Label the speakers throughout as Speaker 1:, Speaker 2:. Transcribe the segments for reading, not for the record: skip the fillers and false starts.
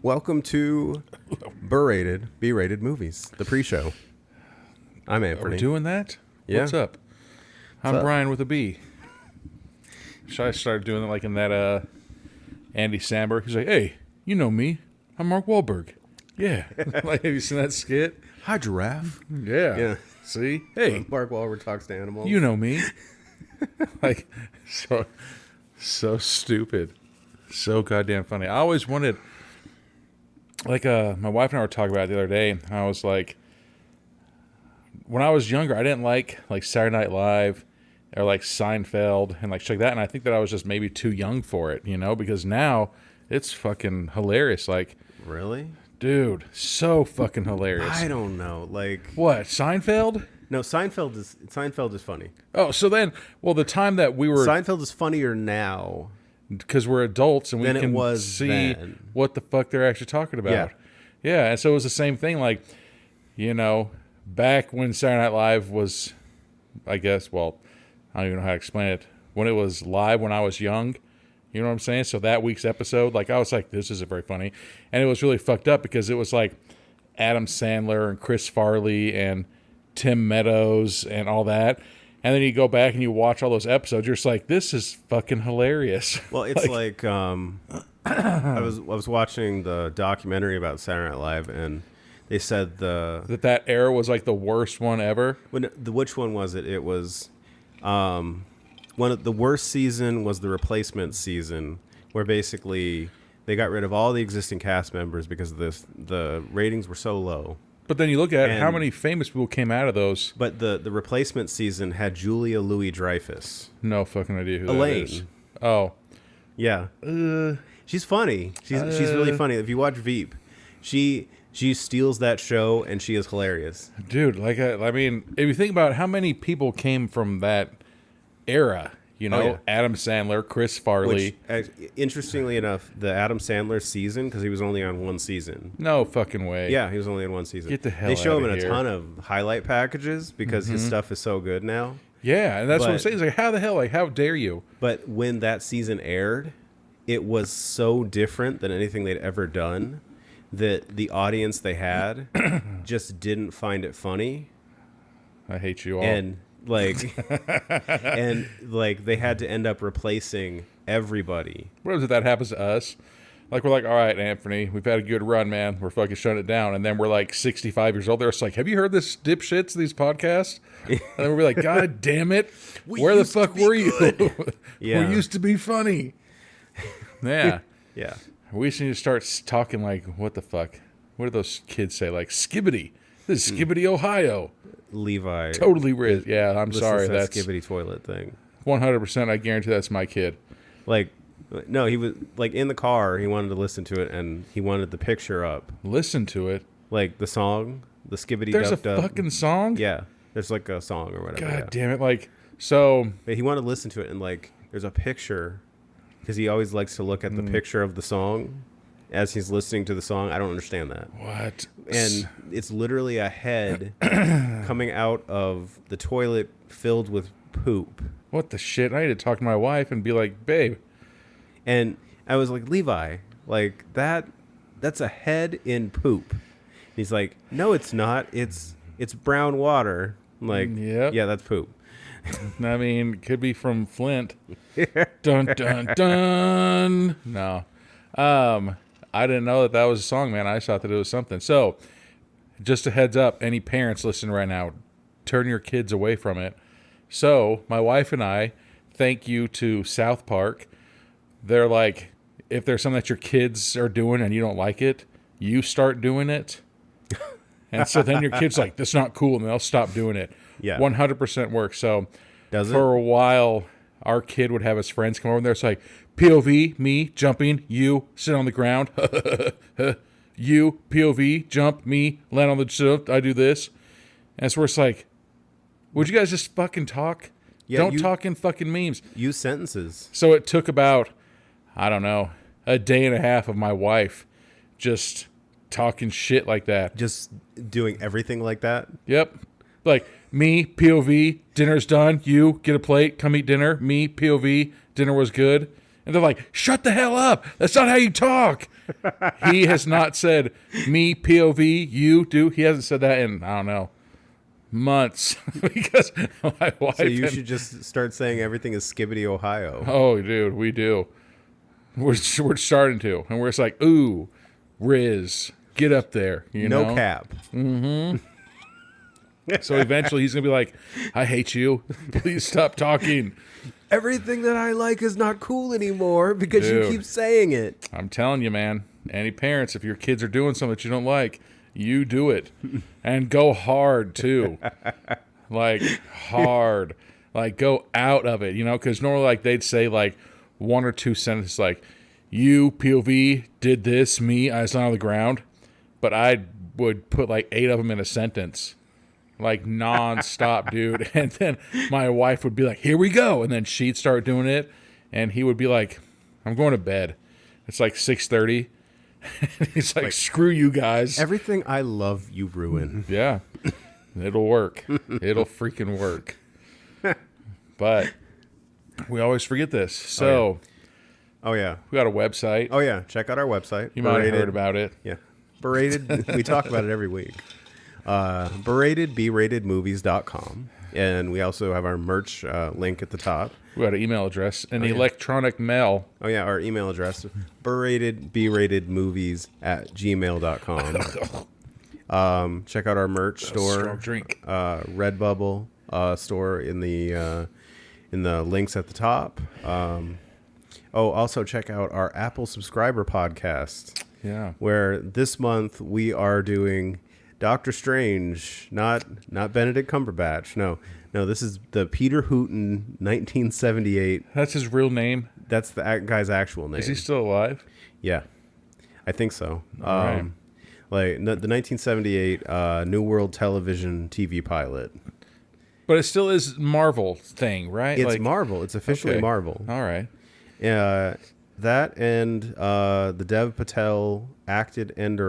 Speaker 1: Welcome to B-rated movies, the pre-show. I'm Anthony.
Speaker 2: Are we doing that?
Speaker 1: Yeah.
Speaker 2: What's up? I'm Brian with a B. Should I start doing it like in that Andy Samberg? He's like, hey, you know me. I'm Mark Wahlberg. Yeah. Like, have you seen that skit?
Speaker 1: Hi, giraffe.
Speaker 2: Yeah.
Speaker 1: Yeah.
Speaker 2: See? Hey,
Speaker 1: Mark Wahlberg talks to animals.
Speaker 2: you know me. Like, so stupid. So goddamn funny. I always wanted, like, my wife and I were talking about it the other day. I was like, when I was younger, I didn't like Saturday Night Live or like Seinfeld and like shit like that. And I think that I was just maybe too young for it, you know, because now it's fucking hilarious. Like,
Speaker 1: Really?
Speaker 2: dude, so fucking hilarious.
Speaker 1: I don't know. Like,
Speaker 2: What, Seinfeld?
Speaker 1: no, Seinfeld is funny.
Speaker 2: Oh, so then, well, the time that we were,
Speaker 1: Seinfeld is funnier now.
Speaker 2: because we're adults and we
Speaker 1: Than it
Speaker 2: can
Speaker 1: was
Speaker 2: see
Speaker 1: then.
Speaker 2: what the fuck they're actually talking about.
Speaker 1: Yeah.
Speaker 2: Yeah, and so it was the same thing, like, you know, back when Saturday Night Live was, I guess, well, I don't even know how to explain it, when it was live when I was young, you know what I'm saying? So that week's episode, like, I was like, this isn't very funny. And it was really fucked up because it was like Adam Sandler and Chris Farley and Tim Meadows and all that. And then you go back and you watch all those episodes, you're just like, this is fucking hilarious.
Speaker 1: Well, it's like I was watching the documentary about Saturday Night Live, and they said
Speaker 2: that era was like the worst one ever.
Speaker 1: which one was it? It was one of the worst season was the replacement season, where basically they got rid of all the existing cast members because the ratings were so low.
Speaker 2: But then you look at how
Speaker 1: And-
Speaker 2: many famous people came out of those.
Speaker 1: But the replacement season had Julia Louis-Dreyfus.
Speaker 2: No fucking idea who
Speaker 1: Elaine.
Speaker 2: that is. Oh.
Speaker 1: Yeah. She's funny. She's really funny. If you watch Veep, she steals that show and she is hilarious.
Speaker 2: Dude, like, I mean, if you think about how many people came from that era, you know,
Speaker 1: yeah.
Speaker 2: Adam Sandler, Chris Farley.
Speaker 1: Which, interestingly enough, the Adam Sandler season, because he was only on one season.
Speaker 2: No fucking way.
Speaker 1: Yeah, he was only on one season.
Speaker 2: Get the hell
Speaker 1: They show him
Speaker 2: outta
Speaker 1: in a
Speaker 2: here.
Speaker 1: ton of highlight packages because his stuff is so good now.
Speaker 2: Yeah, and that's what I'm
Speaker 1: But-
Speaker 2: saying. It's like, how the hell, like, how dare you?
Speaker 1: But when that season aired, it was so different than anything they'd ever done that the audience they had just didn't find it funny.
Speaker 2: I hate you all.
Speaker 1: And like they had to end up replacing everybody.
Speaker 2: What if that happens to us? Like, we're like, all right, Anthony, we've had a good run, man. We're fucking shutting it down. And then we're like 65 years old. They're just like, have you heard this dipshits, these podcasts? And then we'll be like, God damn it. Where the
Speaker 1: used to
Speaker 2: fuck
Speaker 1: be
Speaker 2: were you?
Speaker 1: Yeah.
Speaker 2: We used to be funny. Yeah.
Speaker 1: Yeah.
Speaker 2: We just need to start talking like, what the fuck? What do those kids say? Like, Skibbity. This is Skibbity, Ohio.
Speaker 1: Levi.
Speaker 2: Totally Riz. Yeah, I'm
Speaker 1: listens
Speaker 2: sorry.
Speaker 1: to that
Speaker 2: That's
Speaker 1: skibbity toilet thing.
Speaker 2: 100%. I guarantee that's my kid.
Speaker 1: Like, no, he was like in the car. He wanted to listen to it, and he wanted the picture up,
Speaker 2: Listen to it.
Speaker 1: like the song, the skibbity.
Speaker 2: There's a
Speaker 1: dub dub.
Speaker 2: fucking song?
Speaker 1: Yeah, there's like a song or whatever.
Speaker 2: God
Speaker 1: yeah.
Speaker 2: damn it. Like, so,
Speaker 1: But he wanted to listen to it, and like there's a picture, because he always likes to look at the picture of the song as he's listening to the song. I don't understand that.
Speaker 2: what?
Speaker 1: And it's literally a head coming out of the toilet filled with poop.
Speaker 2: What the shit? I need to talk to my wife and be like, babe.
Speaker 1: And I was like, Levi, like that's a head in poop. He's like, no, it's not. It's brown water. I'm like,
Speaker 2: Yep.
Speaker 1: yeah, that's poop.
Speaker 2: I mean, could be from Flint. Dun, dun, dun. No. I didn't know that was a song, man. I just thought that it was something. So, just a heads up, any parents listening right now, turn your kids away from it. So, my wife and I, thank you to South Park. They're like, if there's something that your kids are doing and you don't like it, you start doing it. And so then your kid's like, that's not cool, and they'll stop doing it.
Speaker 1: Yeah.
Speaker 2: 100% works. So,
Speaker 1: Does it?
Speaker 2: for a while, our kid would have his friends come over and it's like, POV, me, jumping, you, sit on the ground. You, POV, jump, me, land on the shit, I do this. And so it's like, would you guys just fucking talk?
Speaker 1: Yeah,
Speaker 2: Don't
Speaker 1: you-
Speaker 2: talk in fucking memes.
Speaker 1: Use sentences.
Speaker 2: So it took about, I don't know, a day and a half of my wife just talking shit like that.
Speaker 1: Just doing everything like that.
Speaker 2: Yep. Like, me, POV, dinner's done. You, get a plate, come eat dinner. Me, POV, dinner was good. And they're like, shut the hell up. That's not how you talk. He has not said me, POV, you, do. He hasn't said that in, I don't know, months. Because my wife.
Speaker 1: So you should just start saying everything is Skibbity, Ohio.
Speaker 2: Oh, dude, we do. We're starting to. And we're just like, ooh, Riz, get up there. You know?
Speaker 1: No cap.
Speaker 2: So eventually he's going to be like, I hate you. Please stop talking.
Speaker 1: Everything that I like is not cool anymore because
Speaker 2: Dude.
Speaker 1: you keep saying it.
Speaker 2: I'm telling you, man. Any parents, if your kids are doing something that you don't like, you do it. And go hard, too. Like, hard. Like, go out of it, you know? Because normally, like, they'd say, like, 1 or 2 sentences, like, you, POV, did this, me, I was on the ground. But I would put, like, 8 of them in a sentence. Like, nonstop, dude. And then my wife would be like, here we go. And then she'd start doing it. And he would be like, I'm going to bed. It's like 6:30. He's like, screw you guys.
Speaker 1: Everything I love, you ruin.
Speaker 2: Yeah. It'll work. It'll freaking work. But we always forget this. So,
Speaker 1: Oh, yeah.
Speaker 2: we got a website.
Speaker 1: Oh, yeah. Check out our website.
Speaker 2: You might have heard about it.
Speaker 1: Yeah. Berated. We talk about it every week. beratedbratedmovies.com. And we also have our merch link at the top.
Speaker 2: We got an email address, an electronic mail.
Speaker 1: Oh, yeah. Our email address, beratedbratedmovies@gmail.com. Check out our merch store.
Speaker 2: Strong drink.
Speaker 1: Redbubble store in the links at the top. Also check out our Apple subscriber podcast.
Speaker 2: Yeah.
Speaker 1: Where this month we are doing Doctor Strange, not Benedict Cumberbatch. No, this is the Peter Hooton 1978.
Speaker 2: That's his real name?
Speaker 1: That's the guy's actual name.
Speaker 2: Is he still alive?
Speaker 1: Yeah, I think so.
Speaker 2: All right.
Speaker 1: Like the 1978 New World Television TV pilot.
Speaker 2: But it still is Marvel thing, right?
Speaker 1: It's Marvel. It's officially
Speaker 2: okay.
Speaker 1: Marvel.
Speaker 2: All right.
Speaker 1: That and the Dev Patel acted and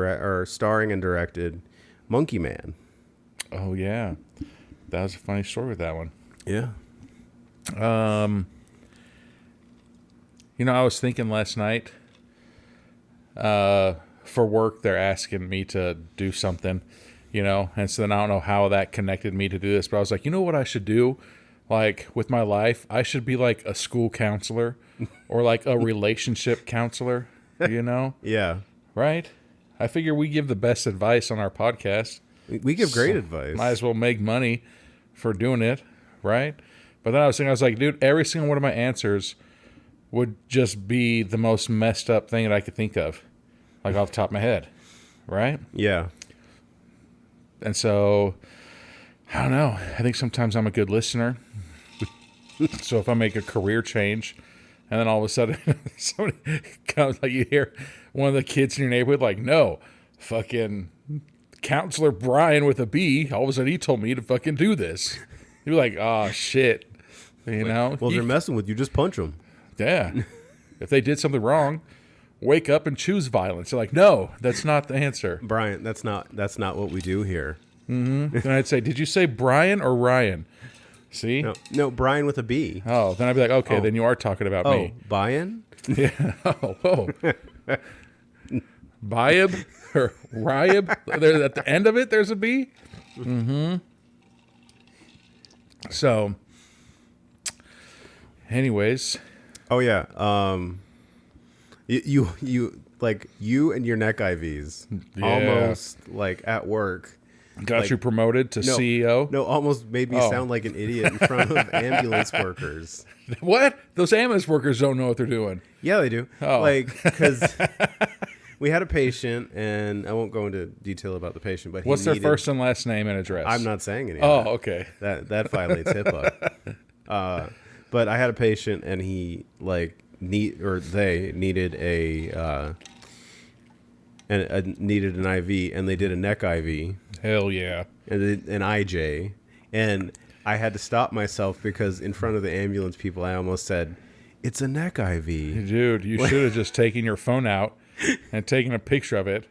Speaker 1: starring and directed Monkey Man.
Speaker 2: Oh, yeah. That was a funny story with that one.
Speaker 1: Yeah.
Speaker 2: You know, I was thinking last night, for work, they're asking me to do something, you know, and so then I don't know how that connected me to do this, but I was like, you know what I should do? Like, with my life, I should be like a school counselor or like a relationship counselor, you know?
Speaker 1: Yeah.
Speaker 2: Right? I figure we give the best advice on our podcast.
Speaker 1: We give great advice.
Speaker 2: Might as well make money for doing it, right? But then I was like, dude, every single one of my answers would just be the most messed up thing that I could think of, like off the top of my head, right?
Speaker 1: Yeah.
Speaker 2: And so, I don't know. I think sometimes I'm a good listener. So if I make a career change, and then all of a sudden somebody comes, like you hear one of the kids in your neighborhood, like, no, fucking Counselor Brian with a B, all of a sudden he told me to fucking do this. You're like, oh, shit. You know?
Speaker 1: Well, they're messing with you. Just punch them.
Speaker 2: Yeah. If they did something wrong, wake up and choose violence. You're like, no, that's not the answer.
Speaker 1: Brian, that's not what we do here.
Speaker 2: Mm-hmm. Then I'd say, did you say Brian or Ryan? See?
Speaker 1: No, Brian with a B.
Speaker 2: Oh, then I'd be like, okay, then you are talking about me.
Speaker 1: Oh, Brian?
Speaker 2: Yeah. Oh. Bayab or Ryab. There's at the end of it, there's a B. Mm-hmm. So, anyways.
Speaker 1: Oh yeah. You like you and your neck IVs almost like at work.
Speaker 2: Got
Speaker 1: like,
Speaker 2: you promoted to CEO?
Speaker 1: No, almost made me sound like an idiot in front of ambulance workers.
Speaker 2: What? Those ambulance workers don't know what they're doing.
Speaker 1: Yeah, they do.
Speaker 2: Oh.
Speaker 1: Like, because we had a patient, and I won't go into detail about the patient, but
Speaker 2: what's their first and last name and address?
Speaker 1: I'm not saying any of
Speaker 2: Oh,
Speaker 1: that.
Speaker 2: okay.
Speaker 1: That violates HIPAA. But I had a patient, and he they needed needed an IV, and they did a neck IV.
Speaker 2: Hell yeah.
Speaker 1: And an IJ, and I had to stop myself because in front of the ambulance people, I almost said, "It's a neck IV."
Speaker 2: Dude, you should have just taken your phone out and taken a picture of it,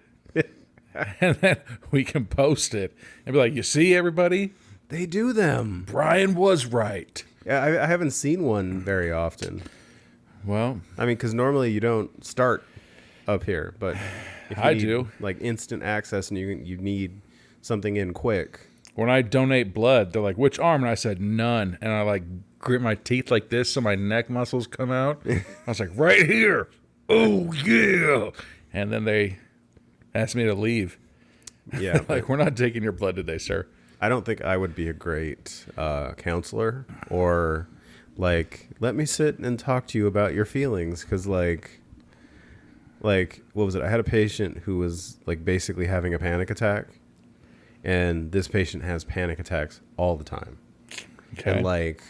Speaker 2: and then we can post it and be like, "You see, everybody,
Speaker 1: they do them."
Speaker 2: Brian was right."
Speaker 1: Yeah, I haven't seen one very often.
Speaker 2: Well,
Speaker 1: I mean, because normally you don't start up here, but if you
Speaker 2: I
Speaker 1: need,
Speaker 2: do.
Speaker 1: like instant access and you need something in quick.
Speaker 2: When I donate blood, they're like, which arm? And I said, none. And I like grit my teeth like this so my neck muscles come out. I was like, right here. Oh, yeah. And then they asked me to leave.
Speaker 1: Yeah.
Speaker 2: Like, we're not taking your blood today, sir.
Speaker 1: I don't think I would be a great counselor or like, let me sit and talk to you about your feelings. Because like, what was it? I had a patient who was like basically having a panic attack. And this patient has panic attacks all the time.
Speaker 2: Okay.
Speaker 1: And like,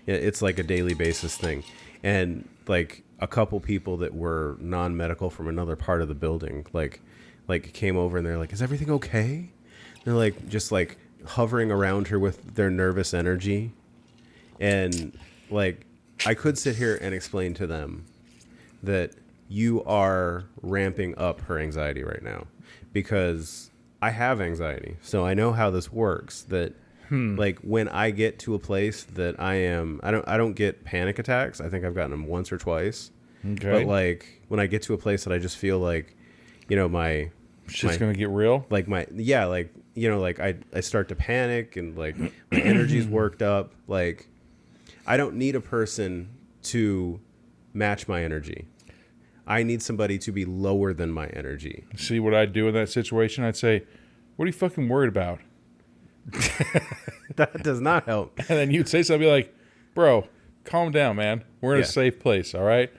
Speaker 1: it's like a daily basis thing. And like a couple people that were non-medical from another part of the building, like came over and they're like, is everything okay? They're like, just like hovering around her with their nervous energy. And like, I could sit here and explain to them that you are ramping up her anxiety right now because I have anxiety, so I know how this works. That like when I get to a place that I don't get panic attacks. I think I've gotten them once or twice.
Speaker 2: Okay.
Speaker 1: But like when I get to a place that I just feel like, my
Speaker 2: shit's gonna get real.
Speaker 1: Like like I start to panic and like my energy's worked up. Like I don't need a person to match my energy. I need somebody to be lower than my energy.
Speaker 2: See what I'd do in that situation? I'd say, what are you fucking worried about?
Speaker 1: That does not help.
Speaker 2: And then you'd say something like, bro, calm down, man. We're in a safe place, all right?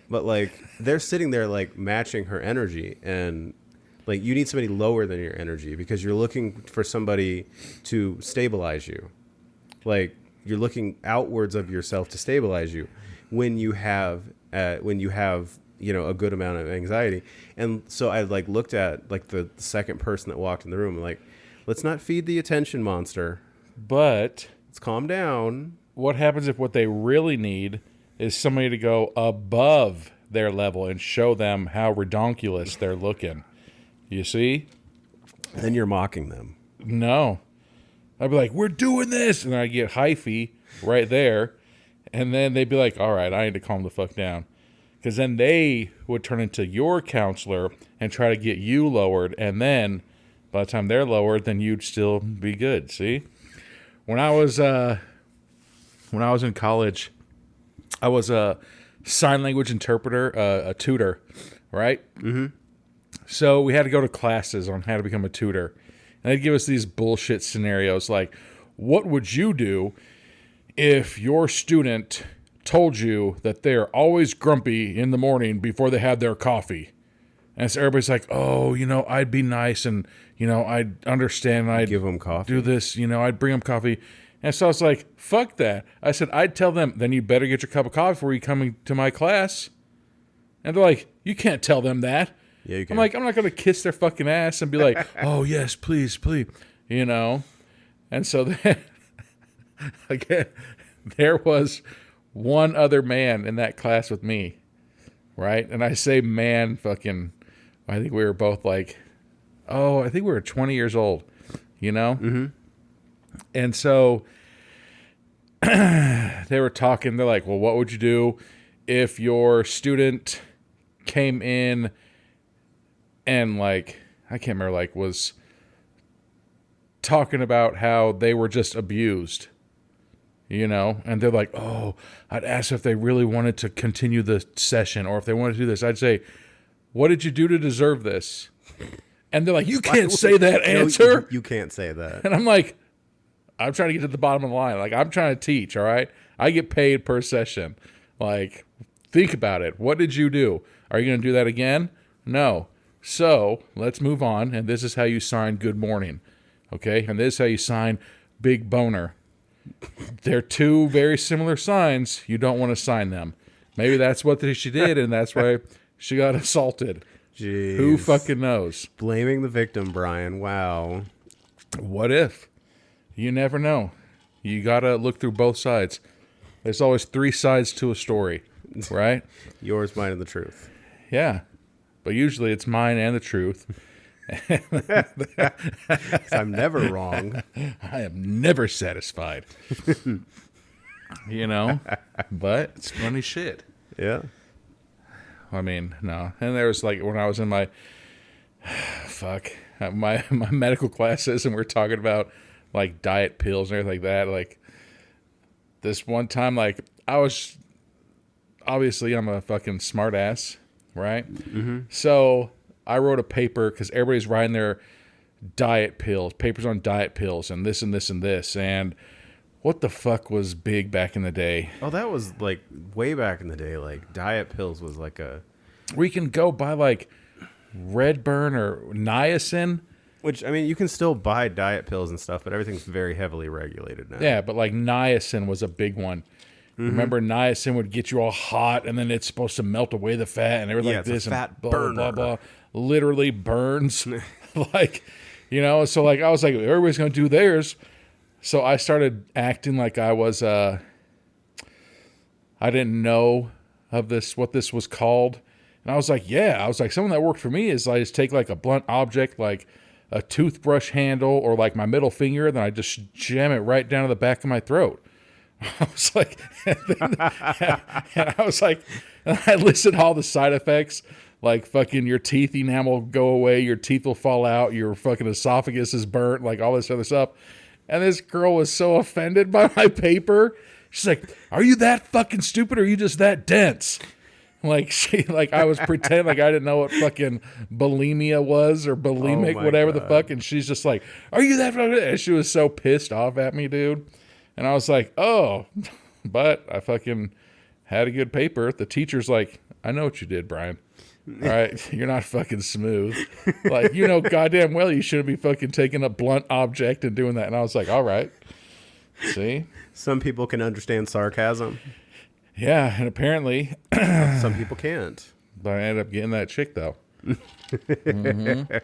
Speaker 1: But like they're sitting there like matching her energy, and like you need somebody lower than your energy because you're looking for somebody to stabilize you. Like you're looking outwards of yourself to stabilize you when you have a good amount of anxiety. And so I like looked at like the second person that walked in the room and like, let's not feed the attention monster.
Speaker 2: But
Speaker 1: Let's calm down.
Speaker 2: what happens if what they really need is somebody to go above their level and show them how redonkulous they're looking? You see?
Speaker 1: Then you're mocking them.
Speaker 2: No. I'd be like, we're doing this. And I get hyphy right there. And then they'd be like, all right, I need to calm the fuck down. Because then they would turn into your counselor and try to get you lowered. And then by the time they're lowered, then you'd still be good. See? When I was in college, I was a sign language interpreter, a tutor, right? Mm-hmm. So we had to go to classes on how to become a tutor. And they'd give us these bullshit scenarios like, what would you do if your student told you that they're always grumpy in the morning before they have their coffee? And so everybody's like, oh, I'd be nice and, I'd understand. I'd
Speaker 1: Give them coffee.
Speaker 2: do this, I'd bring them coffee. And so I was like, fuck that. I said, I'd tell them, then you better get your cup of coffee before you come to my class. And they're like, you can't tell them that.
Speaker 1: Yeah, you can.
Speaker 2: I'm like, I'm not going to kiss their fucking ass and be like, oh, yes, please. And so then, again, there was one other man in that class with me, right? And I say man fucking, I think we were both like, I think we were 20 years old, Mm-hmm. And so they were talking. They're like, well, what would you do if your student came in and like, I can't remember, like was talking about how they were just abused, and they're like, oh, I'd ask if they really wanted to continue the session or if they wanted to do this. I'd say, what did you do to deserve this? And they're like, you can't say that answer.
Speaker 1: No, you can't say that.
Speaker 2: And I'm like, I'm trying to get to the bottom of the line. Like, I'm trying to teach, all right? I get paid per session. Like, think about it. What did you do? Are you going to do that again? No. So, let's move on. And this is how you sign good morning. Okay? And this is how you sign big boner. They're two very similar signs. You don't want to sign them. Maybe that's what she did, and that's why she got assaulted.
Speaker 1: Jeez.
Speaker 2: Who fucking knows?
Speaker 1: Blaming the victim, Brian. Wow.
Speaker 2: What if? You never know. You got to look through both sides. There's always three sides to a story, right?
Speaker 1: Yours, mine, and the truth.
Speaker 2: Yeah. But usually it's mine and the truth.
Speaker 1: I'm never wrong.
Speaker 2: I am never satisfied. But it's funny shit.
Speaker 1: Yeah.
Speaker 2: I mean, no. And there was like when I was in my my medical classes and we're talking about like diet pills and everything like that. Like this one time, like I was obviously I'm a fucking smart ass, right? Mm-hmm. So I wrote a paper because everybody's writing their diet pills, papers on diet pills, and this and this and this. And what the fuck was big back in the day?
Speaker 1: Oh, that was like way back in the day. Like diet pills was like a.
Speaker 2: We can go buy like Redburn or niacin.
Speaker 1: Which, I mean, you can still buy diet pills and stuff, but everything's very heavily regulated now.
Speaker 2: Yeah, but like niacin was a big one. Mm-hmm. Remember, niacin would get you all hot, and then it's supposed to melt away the fat, and everything like this,
Speaker 1: a fat
Speaker 2: and blah,
Speaker 1: burner.
Speaker 2: blah, blah, blah. Literally burns. Like, you know, so like I was like, everybody's going to do theirs. So I started acting like I was, I didn't know of this, what this was called. And I was like, something that worked for me is I just take like a blunt object, like a toothbrush handle or like my middle finger, then I just jam it right down to the back of my throat. I was like, and I was like, and I listed all the side effects, like fucking your teeth enamel will go away, your teeth will fall out, your fucking esophagus is burnt, like all this other stuff. And this girl was so offended by my paper. She's like, "Are you that fucking stupid, or are you just that dense?" Like I was pretending like I didn't know what fucking bulimia was or bulimic, whatever the fuck. And she's just like, "Are you that?" And she was so pissed off at me, dude. And I was like, "Oh," but I fucking had a good paper. The teacher's like, "I know what you did, Brian. All right, you're not fucking smooth. Like, you know, goddamn well you shouldn't be fucking taking a blunt object and doing that." And I was like, "All right, see."
Speaker 1: Some people can understand sarcasm.
Speaker 2: Yeah, and apparently
Speaker 1: some people can't.
Speaker 2: But I ended up getting that chick though. Mm-hmm.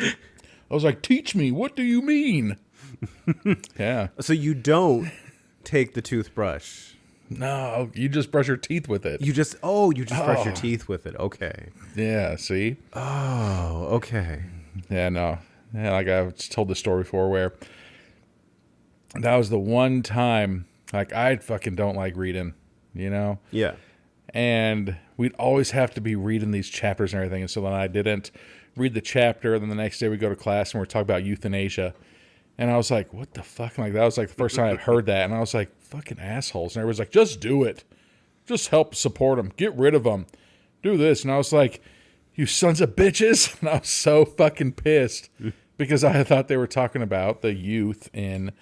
Speaker 2: I was like, "Teach me. What do you mean?" Yeah.
Speaker 1: So you don't take the toothbrush.
Speaker 2: No, you just brush your teeth with it.
Speaker 1: You just brush your teeth with it. Okay.
Speaker 2: Yeah, see?
Speaker 1: Oh, okay.
Speaker 2: Yeah, no. Yeah, like I've told the story before where that was the one time, like I fucking don't like reading, you know?
Speaker 1: Yeah.
Speaker 2: And we'd always have to be reading these chapters and everything. And so then I didn't read the chapter. And then the next day we go to class and we're talking about euthanasia. And I was like, what the fuck? Like, that was like the first time I'd heard that. And I was like, fucking assholes. And everybody's like, just do it. Just help support them. Get rid of them. Do this. And I was like, you sons of bitches. And I was so fucking pissed because I thought they were talking about the youth in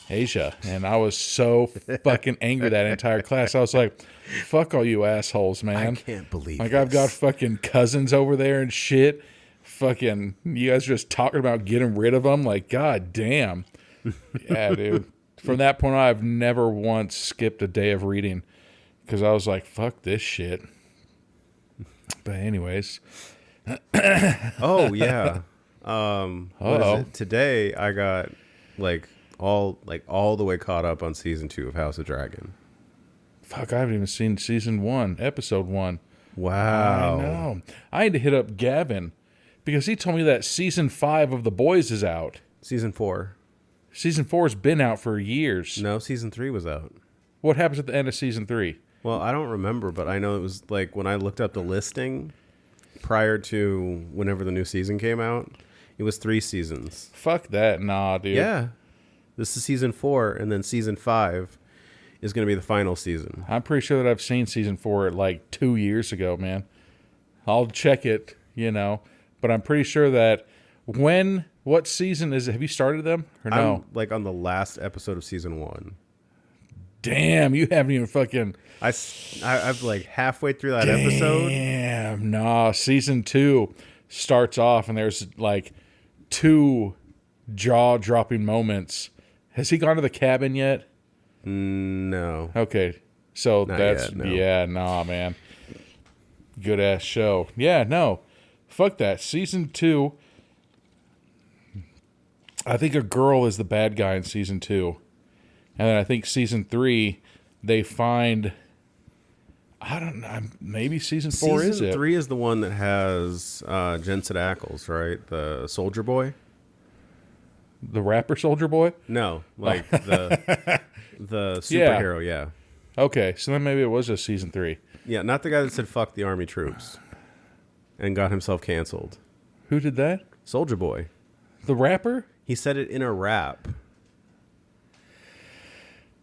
Speaker 2: Asia. And I was so fucking angry that entire class. I was like, fuck all you assholes, man.
Speaker 1: I can't believe
Speaker 2: like,
Speaker 1: this.
Speaker 2: I've got fucking cousins over there and shit. Fucking, you guys are just talking about getting rid of them. Like, god damn. Yeah, dude. From that point on, I've never once skipped a day of reading because I was like, fuck this shit. But anyways.
Speaker 1: Oh, yeah. What is it? Today, I got all the way caught up on season 2 of House of Dragon.
Speaker 2: Fuck, I haven't even seen season 1, episode 1.
Speaker 1: Wow.
Speaker 2: I know. I had to hit up Gavin because he told me that season 5 of The Boys is out.
Speaker 1: Season 4.
Speaker 2: Season 4's been out for years.
Speaker 1: No, season 3 was out.
Speaker 2: What happens at the end of season 3?
Speaker 1: Well, I don't remember, but I know it was like when I looked up the listing prior to whenever the new season came out, it was 3 seasons.
Speaker 2: Fuck that. Nah, dude.
Speaker 1: Yeah. This is season 4, and then season 5 is going to be the final season.
Speaker 2: I'm pretty sure that I've seen season 4 like 2 years ago, man. I'll check it, you know. But I'm pretty sure that what season is it? Have you started them or no?
Speaker 1: I'm like on the last episode of season 1.
Speaker 2: Damn, you haven't even fucking...
Speaker 1: I've like halfway through that episode.
Speaker 2: Damn, nah. Season 2 starts off and there's like 2 jaw-dropping moments. Has he gone to the cabin yet?
Speaker 1: No.
Speaker 2: Okay, so
Speaker 1: Not
Speaker 2: that's...
Speaker 1: yet, no.
Speaker 2: Yeah, nah, man. Good-ass show. Yeah, no. Fuck that. Season 2... I think a girl is the bad guy in season 2. And then I think season 3, they find... I don't know. Maybe season 4 is it?
Speaker 1: Season 3 is the one that has Jensen Ackles, right? The soldier boy?
Speaker 2: The rapper Soldier Boy?
Speaker 1: No, like the superhero, yeah.
Speaker 2: Okay, so then maybe it was just season 3.
Speaker 1: Yeah, not the guy that said fuck the army troops and got himself canceled.
Speaker 2: Who did that?
Speaker 1: Soulja Boy.
Speaker 2: The rapper?
Speaker 1: He said it in a rap.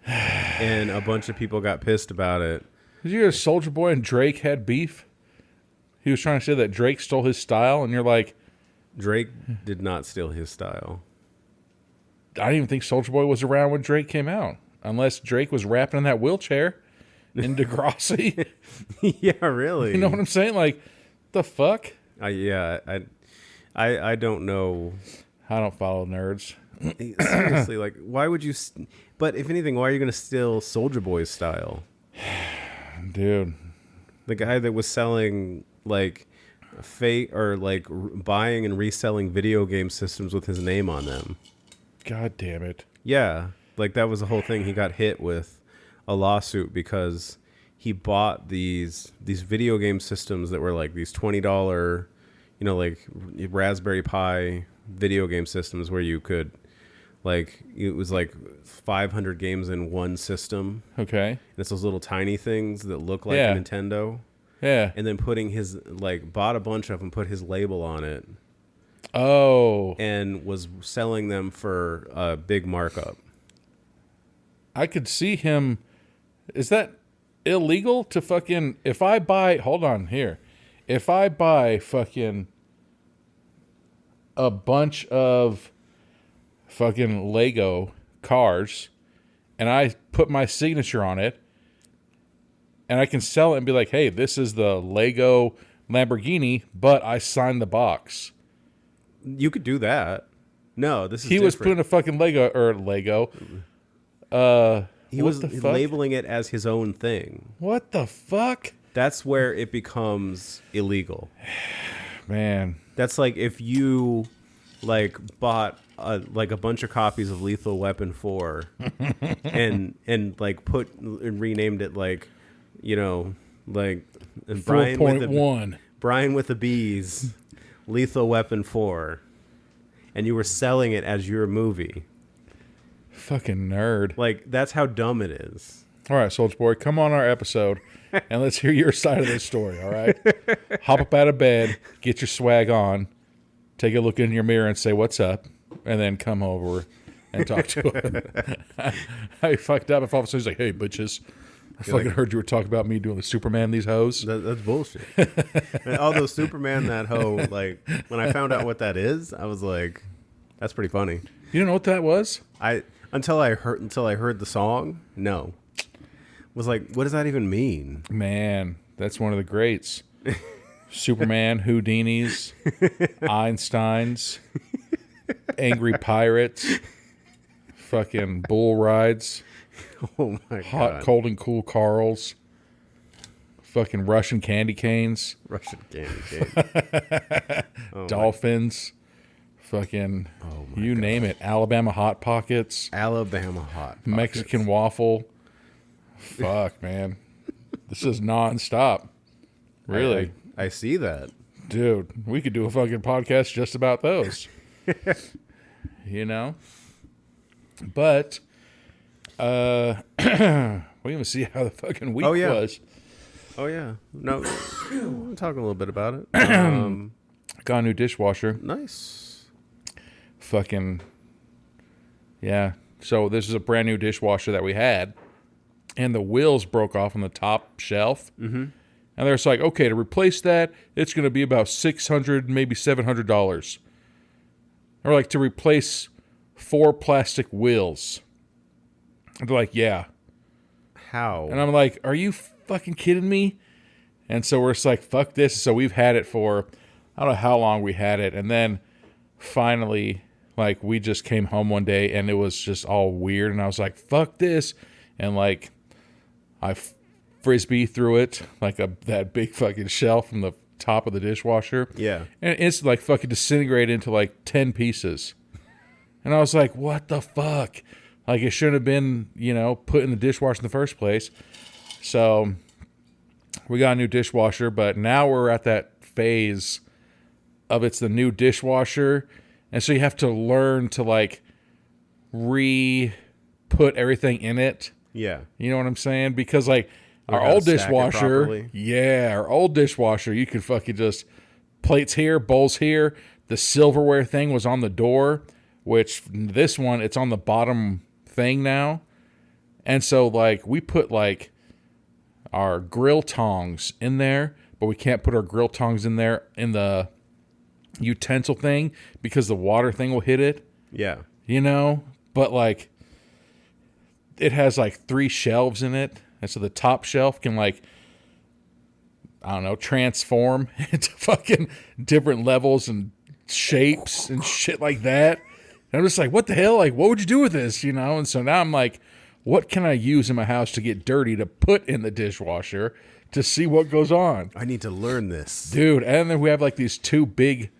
Speaker 1: And a bunch of people got pissed about it.
Speaker 2: Did you hear Soulja Boy and Drake had beef? He was trying to say that Drake stole his style, and you're like...
Speaker 1: Drake did not steal his style.
Speaker 2: I didn't even think Soulja Boy was around when Drake came out. Unless Drake was rapping in that wheelchair in Degrassi.
Speaker 1: Yeah, really.
Speaker 2: You know what I'm saying? Like, the fuck?
Speaker 1: Yeah, I don't know.
Speaker 2: I don't follow nerds.
Speaker 1: Seriously, like, why would you... But if anything, why are you going to steal Soulja Boy's style?
Speaker 2: Dude.
Speaker 1: The guy that was selling, like, fake or, like, buying and reselling video game systems with his name on them.
Speaker 2: God damn it.
Speaker 1: Yeah. Like, that was the whole thing. He got hit with a lawsuit because he bought these video game systems that were, like, these $20, you know, like, Raspberry Pi video game systems where you could... Like, it was like 500 games in one system.
Speaker 2: Okay.
Speaker 1: And it's those little tiny things that look like Nintendo.
Speaker 2: Yeah.
Speaker 1: And then putting his, like, bought a bunch of them, put his label on it.
Speaker 2: Oh.
Speaker 1: And was selling them for a big markup.
Speaker 2: I could see him. Is that illegal to fucking. If I buy. Hold on here. If I buy fucking a bunch of fucking Lego cars and I put my signature on it and I can sell it and be like, hey, this is the Lego Lamborghini, but I signed the box.
Speaker 1: You could do that. No, this is
Speaker 2: He
Speaker 1: different.
Speaker 2: was putting a fucking Lego.
Speaker 1: He was labeling it as his own thing.
Speaker 2: What the fuck?
Speaker 1: That's where it becomes illegal.
Speaker 2: Man.
Speaker 1: That's like if you, like, bought like a bunch of copies of Lethal Weapon 4 and like renamed it, like, you know, like
Speaker 2: 4.1
Speaker 1: Brian with the Bees Lethal Weapon 4, and you were selling it as your movie.
Speaker 2: Fucking nerd.
Speaker 1: Like, that's how dumb it is.
Speaker 2: All right, Soulja Boy, come on our episode and let's hear your side of this story, all right? Hop up out of bed, get your swag on, take a look in your mirror and say, what's up? And then come over and talk to him. I fucked up if all of a sudden he's like, hey, bitches, I fucking heard you were talking about me doing the Superman these hoes.
Speaker 1: That's bullshit. Although Superman, that hoe, like, when I found out what that is, I was like, that's pretty funny.
Speaker 2: You don't know what that was?
Speaker 1: Until I heard the song, no. Was like, what does that even mean?
Speaker 2: Man, that's one of the greats. Superman, Houdinis, Einsteins, Angry Pirates, fucking bull rides,
Speaker 1: Oh my god.
Speaker 2: hot, cold, and cool Carls, fucking Russian candy canes,
Speaker 1: Russian candy cane.
Speaker 2: dolphins, fucking, you name it, Alabama Hot Pockets,
Speaker 1: Alabama Hot Pockets.
Speaker 2: Mexican waffle. Fuck, man. This is nonstop. Really.
Speaker 1: I see that.
Speaker 2: Dude, we could do a fucking podcast just about those. You know? But, we even see how the fucking week was.
Speaker 1: Oh, yeah. No, we'll talk a little bit about it.
Speaker 2: Got a new dishwasher.
Speaker 1: Nice.
Speaker 2: Fucking, yeah. So this is a brand new dishwasher that we had. And the wheels broke off on the top shelf. Mm-hmm. And they're just like, okay, to replace that, it's going to be about $600, maybe $700. Or like to replace 4 plastic wheels. And they're like, yeah.
Speaker 1: How?
Speaker 2: And I'm like, are you fucking kidding me? And so we're just like, fuck this. So we've had it for, I don't know how long we had it. And then finally, like, we just came home one day and it was just all weird. And I was like, fuck this. And like, I frisbee through it, like that big fucking shelf from the top of the dishwasher.
Speaker 1: Yeah.
Speaker 2: And it's like fucking disintegrated into like 10 pieces. And I was like, what the fuck? Like, it shouldn't have been, you know, put in the dishwasher in the first place. So we got a new dishwasher, but now we're at that phase of it's the new dishwasher. And so you have to learn to like put everything in it.
Speaker 1: Yeah.
Speaker 2: You know what I'm saying? Because like Our
Speaker 1: how to
Speaker 2: old
Speaker 1: stack it
Speaker 2: dishwasher,
Speaker 1: properly.
Speaker 2: yeah, our old dishwasher, you could fucking just plates here, bowls here. The silverware thing was on the door, which this one, it's on the bottom thing now. And so, like, we put, like, our grill tongs in there, but we can't put our grill tongs in there in the utensil thing because the water thing will hit it,
Speaker 1: Yeah.
Speaker 2: you know? But, like, it has, like, 3 shelves in it. And so the top shelf can, like, I don't know, transform into fucking different levels and shapes and shit like that. And I'm just like, what the hell? Like, what would you do with this? You know? And so now I'm like, what can I use in my house to get dirty to put in the dishwasher to see what goes on?
Speaker 1: I need to learn this.
Speaker 2: Dude, and then we have like these 2 big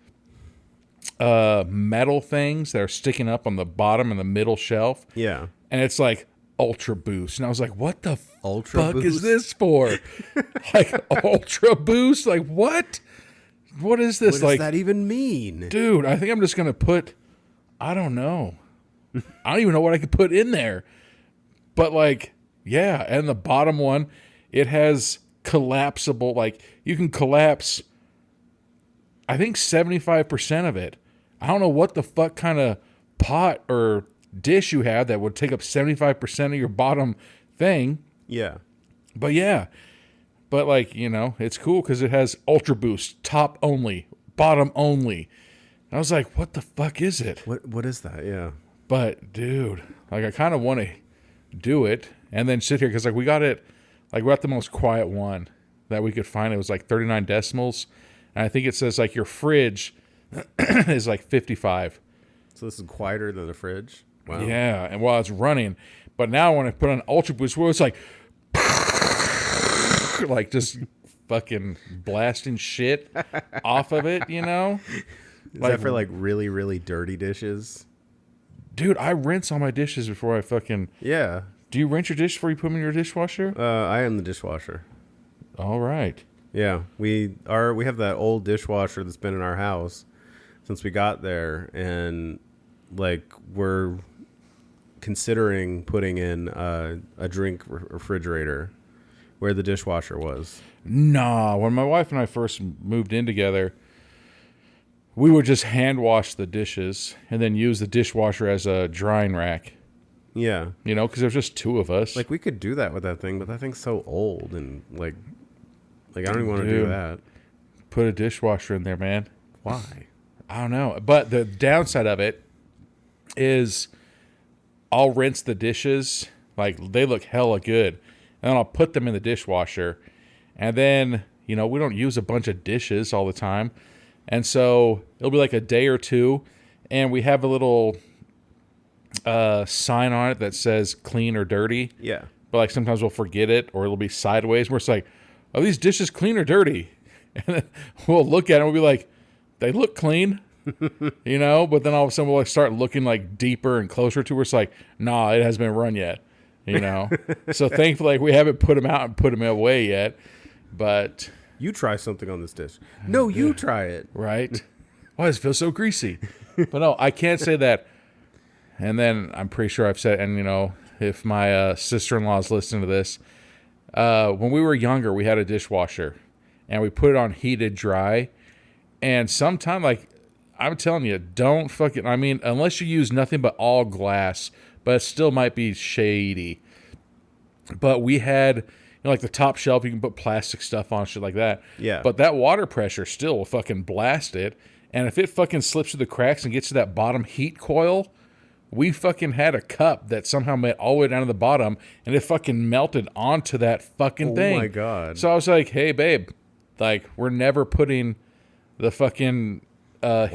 Speaker 2: metal things that are sticking up on the bottom and the middle shelf.
Speaker 1: Yeah.
Speaker 2: And it's like Ultra Boost. And I was like, what the
Speaker 1: Ultra
Speaker 2: fuck
Speaker 1: Boost?
Speaker 2: is this for? Like, Ultra Boost? Like, what? What is this?
Speaker 1: What does
Speaker 2: Like,
Speaker 1: that even mean?
Speaker 2: dude, I think I'm just going to put, I don't know. I don't even know what I could put in there. But, like, yeah. And the bottom one, it has collapsible, like, you can collapse, I think, 75% of it. I don't know what the fuck kind of pot or dish you have that would take up 75% of your bottom thing.
Speaker 1: Yeah.
Speaker 2: But yeah, but like, you know, it's cool because it has Ultra Boost, top only, bottom only. And I was like, what the fuck is it?
Speaker 1: What is that? Yeah.
Speaker 2: But dude, like I kind of want to do it and then sit here because like we got it, like we're at the most quiet one that we could find. It was like 39 decimals. And I think it says like your fridge is like 55.
Speaker 1: So this is quieter than the fridge. Wow.
Speaker 2: Yeah, and while it's running, but now when I put on Ultra Boost, where it's like just fucking blasting shit off of it, you know?
Speaker 1: Is that for like really, really dirty dishes?
Speaker 2: Dude, I rinse all my dishes before I fucking.
Speaker 1: Yeah.
Speaker 2: Do you rinse your dish before you put them in your dishwasher?
Speaker 1: I am the dishwasher.
Speaker 2: All right.
Speaker 1: Yeah. We have that old dishwasher that's been in our house since we got there, and like we're considering putting in a drink refrigerator where the dishwasher was.
Speaker 2: Nah, when my wife and I first moved in together, we would just hand wash the dishes and then use the dishwasher as a drying rack.
Speaker 1: Yeah.
Speaker 2: You know, because there's just 2 of us.
Speaker 1: Like we could do that with that thing, but that thing's so old and like I don't even want to do
Speaker 2: Dude.
Speaker 1: that.
Speaker 2: Put a dishwasher in there, man.
Speaker 1: Why?
Speaker 2: I don't know. But the downside of it is I'll rinse the dishes. Like, they look hella good. And then I'll put them in the dishwasher. And then, you know, we don't use a bunch of dishes all the time. And so it'll be like a day or 2. And we have a little sign on it that says clean or dirty.
Speaker 1: Yeah.
Speaker 2: But, like, sometimes we'll forget it. Or it'll be sideways. Where it's like, are these dishes clean or dirty? And then we'll look at it and we'll be like, they look clean. You know, but then all of a sudden we'll like start looking like deeper and closer to where it's like, nah, it hasn't been run yet. You know, so thankfully like, we haven't put them out and put them away yet. But
Speaker 1: You try something on this dish. No, you try it.
Speaker 2: right, why does it feel so greasy? But no, I can't say that. And then I'm pretty sure I've said, and you know, if my sister-in-law is listening to this, when we were younger, we had a dishwasher, and we put it on heated dry, and sometime like. I'm telling you, don't fucking, I mean, unless you use nothing but all glass, but it still might be shady. But we had, you know, like the top shelf, you can put plastic stuff on, shit like that.
Speaker 1: Yeah.
Speaker 2: But that water pressure still will fucking blast it. And if it fucking slips through the cracks and gets to that bottom heat coil, we fucking had a cup that somehow made all the way down to the bottom, and it fucking melted onto that fucking thing.
Speaker 1: Oh my God.
Speaker 2: So I was like, hey, babe, like, we're never putting the fucking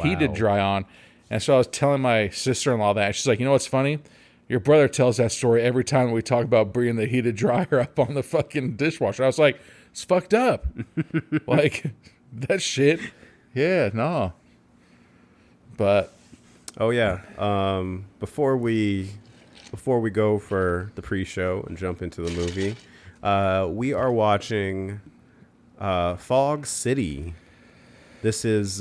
Speaker 2: heated dry on. And so I was telling my sister-in-law that. She's like, you know what's funny? Your brother tells that story every time we talk about bringing the heated dryer up on the fucking dishwasher. I was like, it's fucked up. Like, that shit. Yeah, no. But.
Speaker 1: Oh, yeah. Before we go for the pre-show and jump into the movie, we are watching Fog City. This is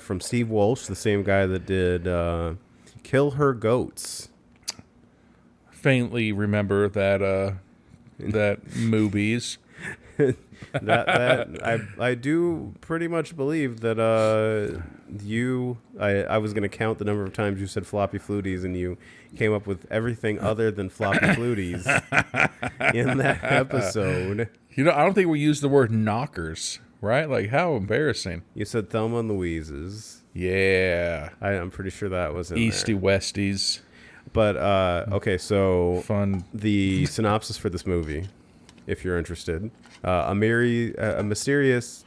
Speaker 1: from Steve Wolsch, the same guy that did Kill Her Goats.
Speaker 2: Faintly remember that movies.
Speaker 1: I do pretty much believe that I was going to count the number of times you said floppy fluties and you came up with everything other than floppy fluties in that episode.
Speaker 2: I don't think we used the word knockers, right? Like, how embarrassing.
Speaker 1: You said Thelma and Louise's.
Speaker 2: Yeah.
Speaker 1: I'm pretty sure that was in
Speaker 2: Easty
Speaker 1: there.
Speaker 2: Westies.
Speaker 1: But, okay, so
Speaker 2: Fun.
Speaker 1: the synopsis for this movie, if you're interested. A mysterious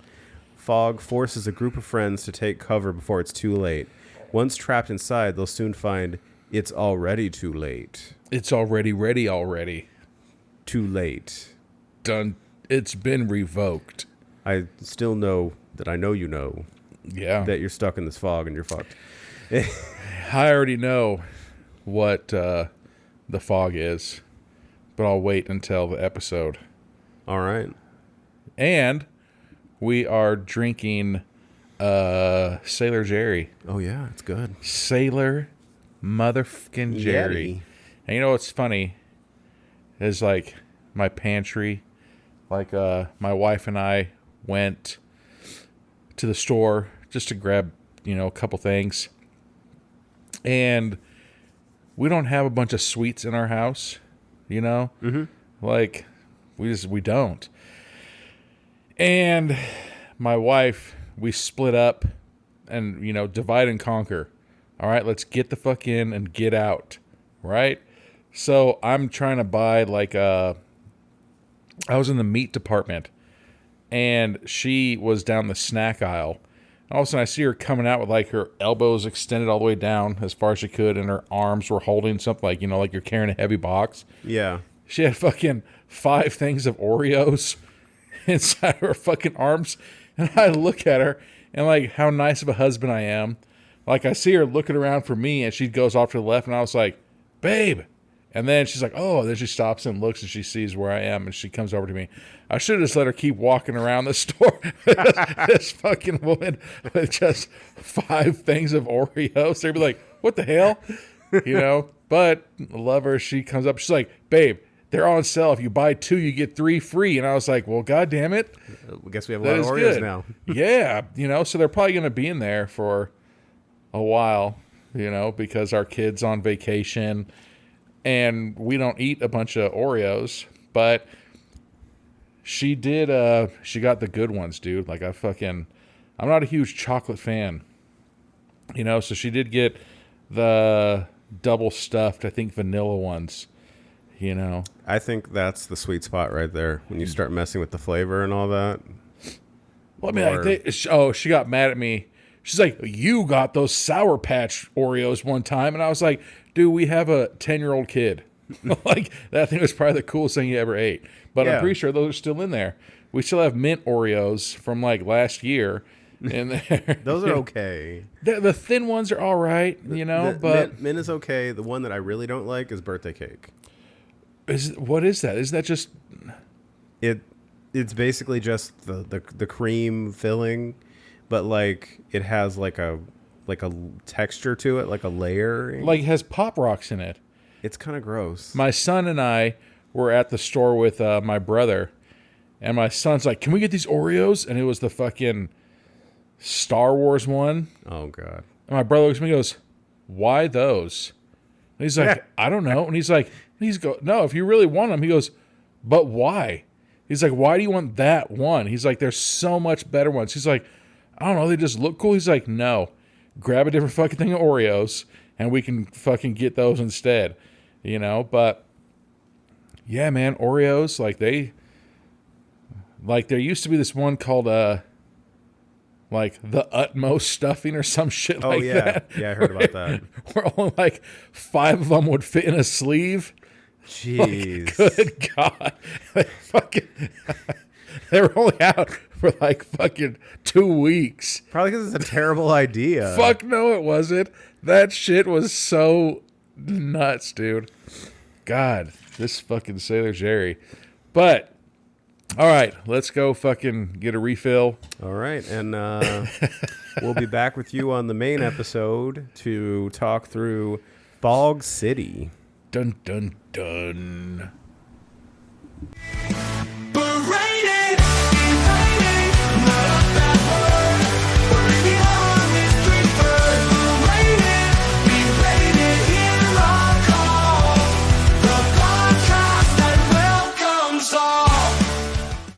Speaker 1: fog forces a group of friends to take cover before it's too late. Once trapped inside, they'll soon find it's already too late.
Speaker 2: It's already ready already.
Speaker 1: Too late.
Speaker 2: Done. It's been revoked.
Speaker 1: I still know that I know you know
Speaker 2: Yeah.
Speaker 1: that you're stuck in this fog and you're fucked.
Speaker 2: I already know what the fog is, but I'll wait until the episode.
Speaker 1: All right.
Speaker 2: And we are drinking Sailor Jerry.
Speaker 1: Oh, yeah, it's good.
Speaker 2: Sailor motherfucking Jerry.
Speaker 1: Yeti.
Speaker 2: And you know what's funny is, like, my pantry, like, my wife and I went to the store just to grab, a couple things. And we don't have a bunch of sweets in our house,
Speaker 1: Mm-hmm.
Speaker 2: Like, we don't. And my wife, we split up and, divide and conquer. All right, let's get the fuck in and get out. Right? So I'm trying to buy, like, I was in the meat department and she was down the snack aisle. All of a sudden I see her coming out with, like, her elbows extended all the way down as far as she could and her arms were holding something like, like you're carrying a heavy box.
Speaker 1: Yeah.
Speaker 2: She had fucking 5 things of Oreos inside her fucking arms. And I look at her and, like, how nice of a husband I am. Like, I see her looking around for me and she goes off to the left and I was like, babe. And then she's like, oh, then she stops and looks and she sees where I am and she comes over to me. I should have just let her keep walking around the store. This fucking woman with just 5 things of Oreos. They'd be like, what the hell? But I love her. She comes up. She's like, babe, they're on sale. If you buy 2, you get 3 free. And I was like, well, God damn it.
Speaker 1: I guess we have a lot of Oreos now.
Speaker 2: Yeah. So they're probably going to be in there for a while, because our kid's on vacation and we don't eat a bunch of Oreos. But she did, she got the good ones, dude. Like, I'm not a huge chocolate fan, so she did get the double stuffed, I think, vanilla ones.
Speaker 1: I think that's the sweet spot right there when you start messing with the flavor and all that.
Speaker 2: Well, I mean, she got mad at me. She's like, you got those Sour Patch Oreos one time. And I was like, dude, we have a 10-year-old kid. Like, that thing was probably the coolest thing you ever ate. But yeah. I'm pretty sure those are still in there. We still have mint Oreos from, like, last year in there.
Speaker 1: Those are okay.
Speaker 2: The thin ones are all right, but
Speaker 1: mint is okay. The one that I really don't like is birthday cake.
Speaker 2: What is that? Isn't that just...
Speaker 1: It's basically just the cream filling, but, like, it has like a texture to it, like a layer.
Speaker 2: Like, it has Pop Rocks in it.
Speaker 1: It's kind of gross.
Speaker 2: My son and I were at the store with my brother, and my son's like, can we get these Oreos? And it was the fucking Star Wars one.
Speaker 1: Oh, God.
Speaker 2: And my brother looks at me and goes, why those? And he's like, I don't know. And no, if you really want them, he goes, but why? He's like, why do you want that one? He's like, there's so much better ones. He's like, I don't know, they just look cool. He's like, no, grab a different fucking thing of Oreos and we can fucking get those instead, but yeah, man, Oreos, like there used to be this one called, like the utmost stuffing or some shit that.
Speaker 1: Yeah, I heard about that.
Speaker 2: Where only like 5 of them would fit in a sleeve.
Speaker 1: Jeez.
Speaker 2: Like, good God. They were only out for like fucking 2 weeks.
Speaker 1: Probably because it's a terrible idea.
Speaker 2: Fuck no, it wasn't. That shit was so nuts, dude. God, this fucking Sailor Jerry. But, all right, let's go fucking get a refill.
Speaker 1: All right, and we'll be back with you on the main episode to talk through Fog City.
Speaker 2: Dun, dun, dun.